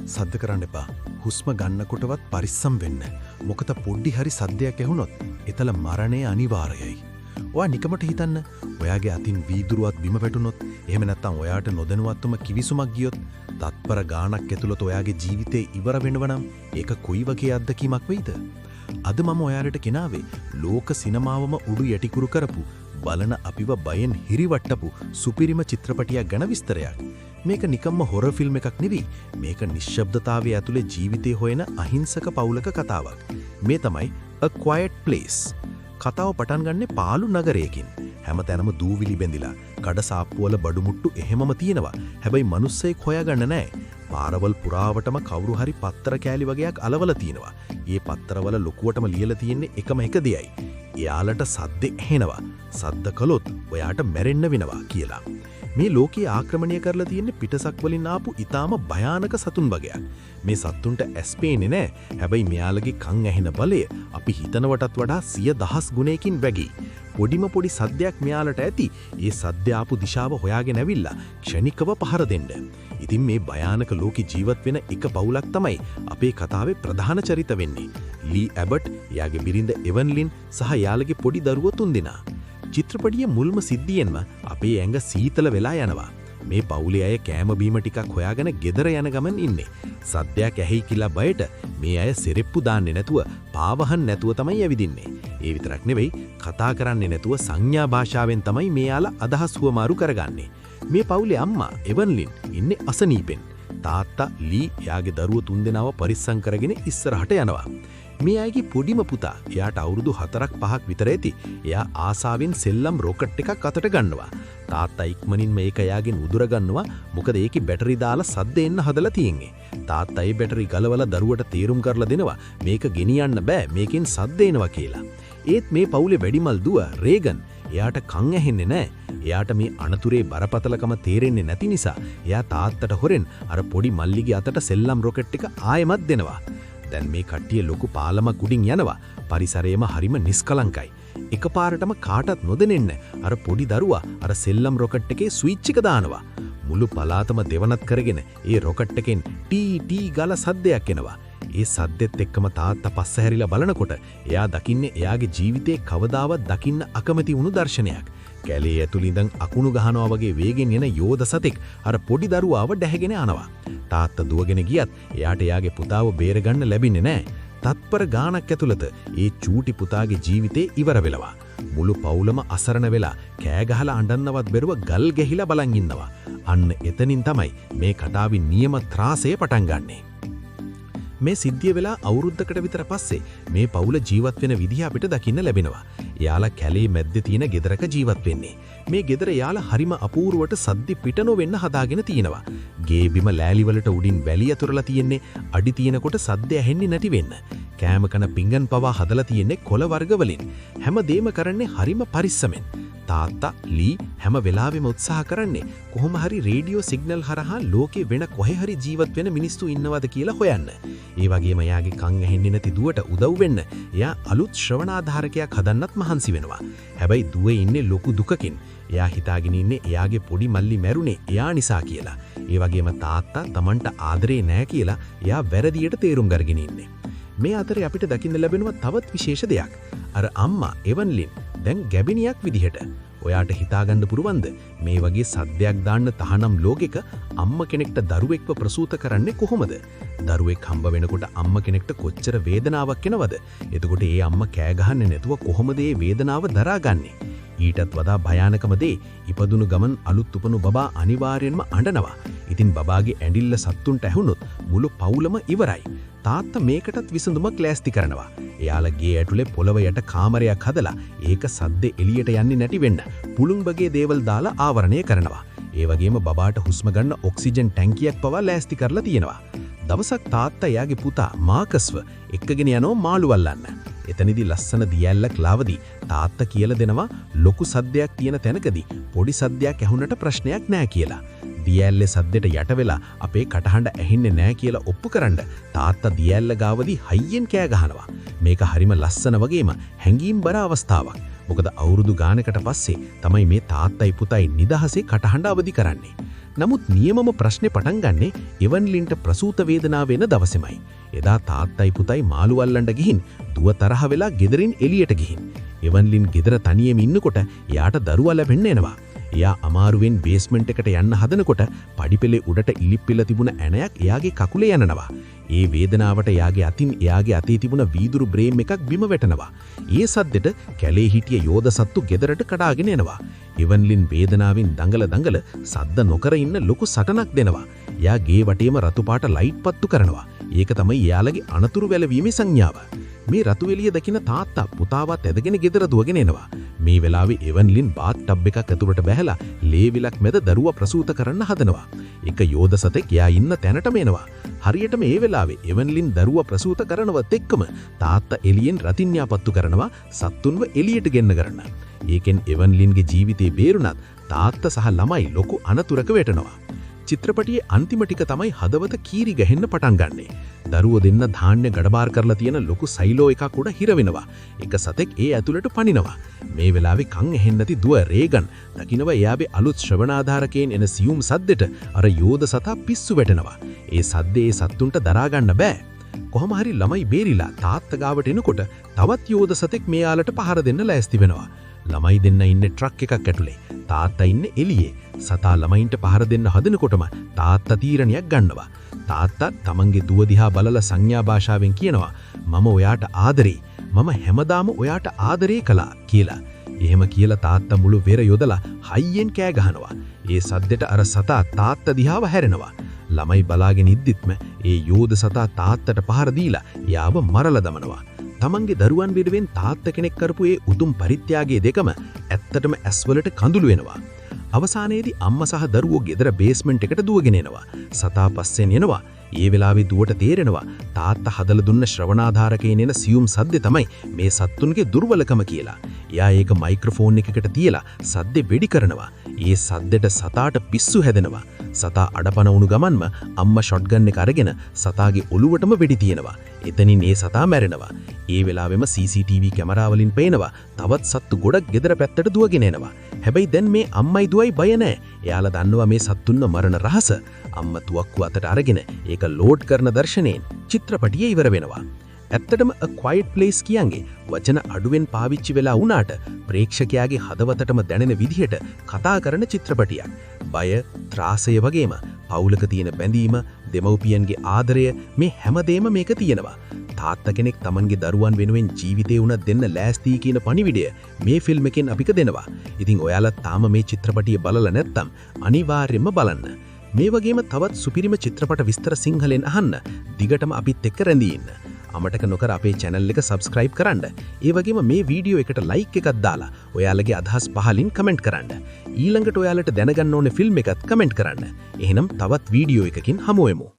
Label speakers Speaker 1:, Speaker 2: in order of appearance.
Speaker 1: සද්ද කරන්න එපා. හුස්ම ගන්නකොටවත් පරිස්සම් වෙන්න. මොකද පොඩි හරි සද්දයක් ඇහුනොත් එතල මරණය අනිවාර්යයි. ඔයා නිකමට හිතන්න. ඔයාගේ අතින් වීදුරුවක් බිම වැටුනොත්, එහෙම නැත්නම් ඔයාට නොදැනුවත්වම කිවිසුමක් ගියොත්, තත්පර ගාණක් ඇතුළත ඔයාගේ ජීවිතේ ඉවර වෙනව නම් ඒක කොයි වගේ අත්දැකීමක් වෙයිද? අද මම ඔයාලට කෙනාවේ ලෝක සිනමාවම උඩු යටිකුරු කරපු, බලන අපිව බයෙන් හිරිවට්ටපු සුපිරිම චිත්‍රපටියක් ගැන විස්තරයක්. මේක නිකම්ම හොරර් ෆිල්ම් එකක් නෙවෙයි. මේක නිශ්ශබ්දතාවයේ ඇතුලේ ජීවිතේ හොයන අහිංසක පවුලක කතාවක්. මේ තමයි A Quiet Place. කතාව පටන් ගන්නේ පාළු නගරයකින්. හැමතැනම දූවිලි බැඳිලා, කඩසාප්පුවල බඩුමුට්ටු එහෙමම තියෙනවා. හැබැයි මිනිස්සෙක් හොයාගන්න නැහැ. පාරවල් පුරාවටම කවුරු හරි පත්තර කෑලි වගේක් අලවලා තියෙනවා. ඒ පත්තරවල ලොකුවටම ලියලා තියෙන්නේ එකම එක දෙයයි. එයාලට සද්ද ඇහෙනවා. සද්ද කළොත් ඔයාට මැරෙන්න වෙනවා කියලා. මේ ලෝකයේ ආක්‍රමණය කරලා තියෙන්නේ පිටසක් වලින් ආපු ඊටාම භයානක සතුන් වගයක්. මේ සතුන්ට ඇස් පේන්නේ නැහැ. හැබැයි මෙයාලගේ කන් ඇහෙන බලය අපි හිතනවටත් වඩා 100,000 ගුණයකින් වැඩි. පොඩිම පොඩි සද්දයක් මෙයාලට ඇති. ඒ සද්ද ආපු දිශාව හොයාගෙන ඇවිල්ලා ක්ෂණිකව පහර දෙන්න. ඉතින් මේ භයානක ලෝකේ ජීවත් වෙන එක පවුලක් තමයි අපේ කතාවේ ප්‍රධාන චරිත වෙන්නේ. ලී ඇබට්, එයාගේ බිරිඳ එවන්ලින් සහ එයාලගේ පොඩි දරුවෝ තුන්දෙනා. චිත්‍රපටියේ මුල්ම සිද්ධියෙන්ම අපේ ඇඟ සීතල වෙලා යනවා. මේ පවුලේ අය කෑම බීම ටිකක් හොයාගෙන ගෙදර යන ගමන් ඉන්නේ. සද්දයක් ඇහි කියලා බයට මේ අය සෙරෙප්පු දාන්නේ නැතුව, පාවහන් නැතුව තමයි ඇවිදින්නේ. ඒ විතරක් නෙවෙයි, කතා කරන්නේ නැතුව සංඥා භාෂාවෙන් තමයි මෙයාලා අදහස් හුවමාරු කරගන්නේ. මේ පවුලේ අම්මා එවන්ලින් ඉන්නේ අසනීපෙන්. තාත්තා ලී එයාගේ දරුවෝ තුන්දෙනාව පරිස්සම් කරගෙන ඉස්සරහට යනවා. මේ අයගේ පොඩිම පුතා, එයාට අවුරුදු 4-5ක් විතර ඇති. එයා ආසාවෙන් සෙල්ලම් රොකට් එකක් අතට ගන්නවා. තාත්තා ඉක්මනින් මේක එයාගෙන් උදුර ගන්නවා. මොකද ඒකේ බැටරි දාලා සද්ද එන්න හදලා තියෙන්නේ. තාත්තා ඒ බැටරි ගලවලා දරුවට තීරුම් කරලා දෙනවා මේක ගෙනියන්න බෑ, මේකෙන් සද්ද එනවා කියලා. ඒත් මේ පවුලේ වැඩිමල් දුව රේගන්, එයාට කන් ඇහෙන්නේ නැහැ. එයාට මේ අනතුරේ බරපතලකම තේරෙන්නේ නැති නිසා එයා තාත්තට හොරෙන් අර පොඩි මල්ලිගේ අතට සෙල්ලම් රොකට් එක ආයෙමත් දෙනවා. දැන් මේ කට්ටිය ලොකු පාලමක් උඩින් යනවා. පරිසරයේම හරිම නිස්කලංකයි. එකපාරටම කාටත් නොදෙනෙන්න අර පොඩි දරුවා අර සෙල්ලම් රොකට් එකේ ස්විච් එක දානවා. මුළු පලාතම දෙවනත් කරගෙන ඒ රොකට් එකෙන් ටී ටී ගාලා සද්දයක් එනවා. ඒ සද්දෙත් එක්කම තාත්තා පස්ස හැරිලා බලනකොට එයා දකින්නේ එයාගේ ජීවිතේ කවදාවත් දකින්න අකමැති වුණු දර්ශනයක්. කැලේ ඇතුළේ ඉඳන් අකුණු ගහනවා වගේ වේගෙන් එන යෝධ සතෙක් අර පොඩි දරුවාව ඩැහැගෙන යනවා. තාත්තා දුවගෙන ගියත් එයාට එයාගේ පුතාව බේරගන්න ලැබෙන්නේ නැහැ. තත්පර ගාණක් ඇතුළත ඒ චූටි පුතාගේ ජීවිතේ ඉවර වෙලවා. මුළු පවුලම අසරණ වෙලා කෑ ගහලා අඬන්නවත් බැරුව ගල් ගැහිලා බලන් ඉන්නවා. අන්න එතනින් තමයි මේ කතාවේ නියම ත්‍රාසය පටන් ගන්නෙ. මේ සිද්ධිය වෙලා අවුරුද්දකට විතර පස්සේ මේ පවුල ජීවත් වෙන විදිහ අපිට දකින්න ලැබෙනවා. යාලා කැලේ මැද්දේ තියෙන ගෙදරක ජීවත් වෙන්නේ. මේ ගෙදර යාලා හරිම අපූර්වට සද්දි පිට නොවෙන්න හදාගෙන තිනවා. ගේ බිම ලෑලි වලට උඩින් වැලිය අතුරලා තියෙන්නේ අඩි තියෙනකොට සද්ද ඇහෙන්නේ නැති වෙන්න. කෑම කන පිංගන් පවා හදලා තියෙන්නේ කොළ වර්ග වලින්. හැමදේම කරන්නේ හරිම පරිස්සමෙන්. තාත්තා ලී හැම වෙලාවෙම උත්සාහ කරන්නේ කොහොම හරි රේඩියෝ සිග්නල් හරහා ලෝකේ වෙන කොහේ හරි ජීවත් වෙන මිනිස්සු ඉන්නවද කියලා හොයන්න. ඒ වගේම එයාගේ කන් ඇහෙන්නේ නැති දුවට උදව් වෙන්න එයා අලුත් ශ්‍රවණාධාරකයක් හදන්නත් මහන්සි වෙනවා. හැබැයි දුවේ ඉන්නේ ලොකු දුකකින්. එයා හිතාගෙන ඉන්නේ එයාගේ පොඩි මල්ලි මැරුණේ එයා නිසා කියලා. ඒ වගේම තාත්තා Tamanට ආදරේ නැහැ කියලා එයා වැරදියට තේරුම් ගන්න ඉන්නේ. මේ අතරේ අපිට දකින්න ලැබෙනවා තවත් විශේෂ දෙයක්. අර අම්මා එවන්ලින් දැන් ගැබිනියක් විදිහට. ඔයාට හිතාගන්න පුරුවන්ද මේ වගේ සද්දයක් දාන්න තහනම් ලෝකෙක අම්ම කෙනෙක්ට දරුවෙක්ව ප්‍රසූත කරන්නේ කොහොමද? දරුවෙක් හම්බ වෙනකොට අම්ම කෙනෙක්ට කොච්චර වේදනාවක් එනවද? එතකොට ඒ අම්මා කෑ ගහන්නේ නැතුව කොහොමද මේ වේදනාව දරාගන්නේ? ඊටත් වඩා භයානකම දේ ඉපදුණු ගමන් අලුත් උපනු බබා අනිවාර්යෙන්ම අඬනවා. ඉතින් බබාගේ ඇඬිල්ල සත්තුන්ට ඇහුනොත් මුළු පවුලම ඉවරයි. තාත්තා මේකටත් විසඳුමක් ලෑස්ති කරනවා. එයාලා ගේ ඇතුලේ පොළව යට කාමරයක් හදලා ඒක සද්දේ එළියට යන්නේ නැති වෙන්න පුළුන් බගේ දේවල් දාලා ආවරණය කරනවා. ඒ වගේම බබාට හුස්ම ගන්න ඔක්සිජන් ටැංකියක් පවා ලෑස්ති කරලා තියෙනවා. දවසක් තාත්තා එයාගේ පුතා මාකස්ව එක්කගෙන යනවා මාළු වල්ලන්න. එතනදී ලස්සන දියැලක් ලාවදී තාත්තා කියලා දෙනවා ලොකු සද්දයක් තියෙන තැනකදී පොඩි සද්දයක් ඇහුනට ප්‍රශ්නයක් නැහැ කියලා. දියැල්ලේ සද්දෙට යට වෙලා අපේ කටහඬ ඇහෙන්නේ නැහැ කියලා ඔප්පු කරන්න තාත්තා දියැල්ල ගාවදී හයියෙන් කෑ ගහනවා. මේක හරිම ලස්සන වගේම හැංගීම්බර අවස්ථාවක්. මොකද අවුරුදු ගානකට පස්සේ තමයි මේ තාත්තයි පුතයි නිදහසේ කටහඬ අවදි කරන්නේ. නමුත් නියමම ප්‍රශ්නේ පටන් ගන්නේ එවන්ලින්ට ප්‍රසූත වේදනාව වෙන දවසේමයි. එදා තාත්තයි පුතයි මාළු අල්ලන්න ගිහින් දුව තරහ වෙලා ගෙදරින් එළියට ගිහින්. එවන්ලින් ගෙදර තනියම ඉන්නකොට එයාට දරුවා ලැබෙන්න එනවා. එයා අමාරුවෙන් බේස්මන්ට් එකට යන්න හදනකොට පඩිපෙළේ උඩට ඉලිප්පිල තිබුණ ඇණයක් එයාගේ කකුලේ යනනවා. ඒ වේදනාවට එයාගේ අතින් එයාගේ අතේ තිබුණ වීදුරු බ්‍රේම් එකක් බිම වැටෙනවා. ඒ සද්දෙට කැලේ හිටිය යෝධ සත්තු ගෙදරට කඩාගෙන එනවා. එවන්ලින් වේදනාවෙන් දඟල සද්ද නොකර ඉන්න ලොකු සටනක් දෙනවා. එයා ගේ වටේම රතු පාට ලයිට් පත්තු කරනවා. ඒක තමයි එයාලගේ අනතුරු වැළවීමේ සංඥාව. මේ රතු එළිය දකින තාත්තා පුතාවත් ඇදගෙන ගෙදර දුවගෙන එනවා. මේ වෙලාවේ එවන්ලින් බාත් ටබ් එකක් ඇතුළට බැහැලා ලේ විලක් මැද දරුවා ප්‍රසූත කරන්න හදනවා. එක යෝධ සතෙක් එයා ඉන්න තැනටම එනවා. හරියටම ඒ වෙලාවේ එවන්ලින් දරුවා ප්‍රසූත කරනවත් එක්කම තාත්තා එළියෙන් රතින්යාපත්තු කරනවා සත්තුන්ව එළියට ගෙන්න ගන්න. ඒකෙන් එවන්ලින්ගේ ජීවිතේ බේරුණත් තාත්තා සහ ළමයි ලොකු අනතුරක වැටෙනවා. චිත්‍රපටියේ අන්තිම ටික තමයි හදවත කීරි ගහෙන්න පටන් ගන්නෙ. දරුවෝ දෙන්න ධාන්‍ය ගඩබාර කරලා තියෙන ලොකු සයිලෝ එකක් උඩ හිර වෙනවා. එක සතෙක් ඒ ඇතුළට පනිනවා. මේ වෙලාවේ කන් ඇහෙන්නේ නැති දුව රේගන් දකින්නවා එයාගේ අලුත් ශ්‍රවණාධාරකයෙන් එන සියුම් සද්දෙට අර යෝධ සතා පිස්සු වැටෙනවා. ඒ සද්දේ ඒ සත්තුන්ට දරා ගන්න බෑ. කොහොම හරි ළමයි බේරිලා තාත්තා ගාවට එනකොට තවත් යෝධ සතෙක් මෙයාලට පහර දෙන්න ලෑස්ති වෙනවා. ළමයි දෙන්න ඉන්නේ ට්‍රක් එකක් ඇතුලේ. තාත්තා ඉන්නේ එළියේ. සතා ළමයින්ට පහර දෙන්න හදනකොටම තාත්තා තීරණයක් ගන්නවා. තාත්තා තමන්ගේ දුව දිහා බලලා සංඥා භාෂාවෙන් කියනවා මම ඔයාට ආදරේ. මම හැමදාම ඔයාට ආදරේ කළා කියලා. එහෙම කියලා තාත්තා මුළු වෙර යොදලා හයියෙන් කෑ ගහනවා. ඒ සද්දෙට අර සතා තාත්තා දිහාව හැරෙනවා. ළමයි බලාගෙන ඉද්දිත්ම ඒ යෝධ සතා තාත්තට පහර දීලා යාව මරලා දමනවා. තමන්ගේ දරුවන් වෙනුවෙන් තාත්තා කෙනෙක් කරපු ඒ උතුම් පරිත්‍යාගයේ දෙකම ඇත්තටම ඇස්වලට කඳුළු වෙනවා. අවසානයේදී අම්මා සහ දරුවෝ ගෙදර බේස්මන්ට් එකට දුවගෙන එනවා. සතා පස්සෙන් එනවා. ඒ වෙලාවේ දුවට තේරෙනවා තාත්තා හදලා දුන්න ශ්‍රවණාධාරකයෙන් එන සියුම් සද්දේ තමයි මේ සත්තුන්ගේ දුර්වලකම කියලා. එයා ඒක මයික්‍රොෆෝන් එකකට තියලා සද්දේ වෙඩි කරනවා. ඒ සද්දෙට සතාට පිස්සු හැදෙනවා. සතා අඩපණ වුණු ගමන්ම අම්මා ෂොට්ගන් එක අරගෙන සතාගේ ඔළුවටම වෙඩි තියනවා. එතනින් ඒ සතා මැරෙනවා. ඒ වෙලාවෙම CCTV කැමරාවලින් පේනවා තවත් සත්තු ගොඩක් ගෙදර පැත්තට දුවගෙන එනවා. හැබැයි දැන් මේ අම්මයි දුවයි බය නැහැ. එයාලා දන්නවා මේ සත්තුන්ව මරණ රහස. අම්මා තුවක්කුව අතට අරගෙන ඒක ලෝඩ් කරන දර්ශනයෙන් චිත්‍රපටිය ඉවර වෙනවා. ඇත්තටම A Quiet Place කියන්ගේ වචන අඩුවෙන් පාවිච්චි වෙලා වුණාට ප්‍රේක්ෂකයාගේ හදවතටම දැනෙන විදිහට කතා කරන චිත්‍රපටියක්. බය, ත්‍රාසය වගේම පවුලක තියෙන බැඳීම, දෙමව්පියන්ගේ ආදරය මේ හැමදේම මේක තියෙනවා. තාත්තා කෙනෙක් තමන්ගේ දරුවන් වෙනුවෙන් ජීවිතේ උනත් දෙන්න ලෑස්ති කියන පණිවිඩය මේ ෆිල්ම් එකෙන් අපිට දෙනවා. ඉතින් ඔයාලා තාම මේ චිත්‍රපටිය බලලා නැත්නම් අනිවාර්යයෙන්ම බලන්න. මේ වගේම තවත් සුපිරිම චිත්‍රපට විස්තර සිංහලෙන් අහන්න දිගටම අපිත් එක්ක රැඳී ඉන්න. අමතක නොකර අපේ channel එක subscribe කරන්න. ඒ වගේම මේ වීඩියෝ එකට like එකක් දාලා ඔයාලගේ අදහස් පහලින් comment කරන්න. ඊළඟට ඔයාලට දැනගන්න ඕනේ ෆිල්ම් එකත් comment කරන්න. එහෙනම් තවත් වීඩියෝ එකකින් හමු වෙමු.